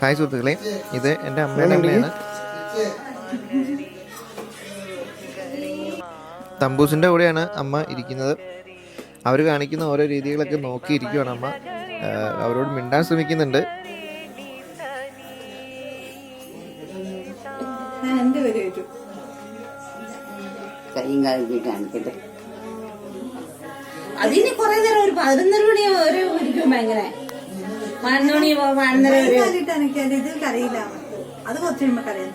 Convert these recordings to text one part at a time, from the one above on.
Hi സുഹൃത്തുക്കളെ, ഇത് എൻ്റെ അമ്മയുടെ അമ്മയാണ്. തമ്പൂസിൻ്റെ കൂടെയാണ് അമ്മ ഇരിക്കുന്നത്. അവർ കാണിക്കുന്ന ഓരോ രീതികളൊക്കെ നോക്കിയിരിക്കുകയാണ് അമ്മ. അവരോട് മിണ്ടാൻ ശ്രമിക്കുന്നുണ്ട്. അതിന് കൊറേ നേരം ഒരു 11 മണി വരെ ഇരിക്കും. ഭയങ്കര 11 മണി ഇത് കറിയില്ല. അത് കുറച്ച് കറിയാ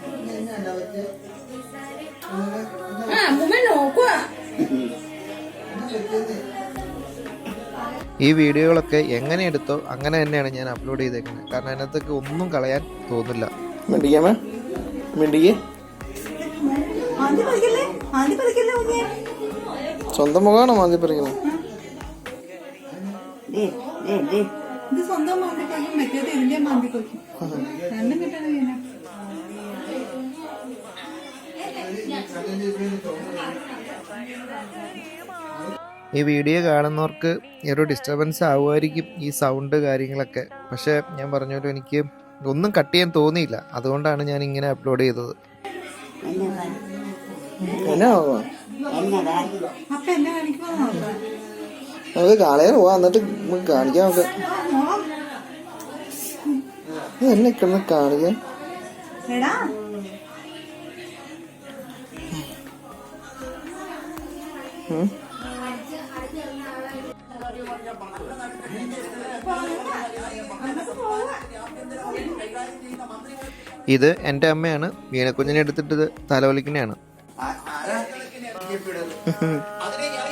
നോക്കുക. ഈ വീഡിയോകളൊക്കെ എങ്ങനെ എടുത്തോ അങ്ങനെ തന്നെയാണ് ഞാൻ അപ്ലോഡ് ചെയ്തേക്കുന്നത്. കാരണം അതിനകത്തൊക്കെ ഒന്നും കളയാൻ തോന്നില്ല. സ്വന്തം മുഖമാണോ മാന്തി പറിക്കുന്നത്? ഇത് സ്വന്തം മാന്തിക്കും മറ്റേത് ഇതിന്റെ മാന്തിക്കും രണ്ടും കിട്ടണ. ഈ വീഡിയോ കാണുന്നവർക്ക് ഒരു ഡിസ്റ്റർബൻസ് ആവുമായിരിക്കും ഈ സൗണ്ട് കാര്യങ്ങളൊക്കെ. പക്ഷേ ഞാൻ പറഞ്ഞല്ലോ, എനിക്ക് ഒന്നും കട്ട് ചെയ്യാൻ തോന്നിയില്ല. അതുകൊണ്ടാണ് ഞാൻ ഇങ്ങനെ അപ്ലോഡ് ചെയ്തത്. നമുക്ക് കാളയാൻ പോവാ, എന്നിട്ട് കാണിക്കാൻ നോക്കാം. എന്നെ കിടന്ന് കാണിക്കാൻ ഇത് എൻ്റെ അമ്മയാണ്. വീണക്കുഞ്ഞിനെ എടുത്തിട്ട് തലവലിക്കുന്നതാണ്.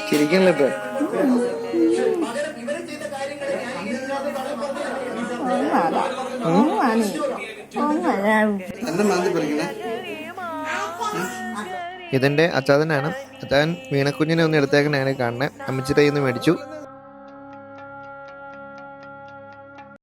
ചിരിക്കല്ലോ. ഇതെന്റെ അച്ചാതനാണ്. അച്ചാൻ വീണക്കുഞ്ഞിനെ ഒന്ന് എടുത്തേക്കണയാണ് കാണുന്നത്. അമ്മച്ചിയുടെ കയ്യിൽ നിന്ന് മേടിച്ചു.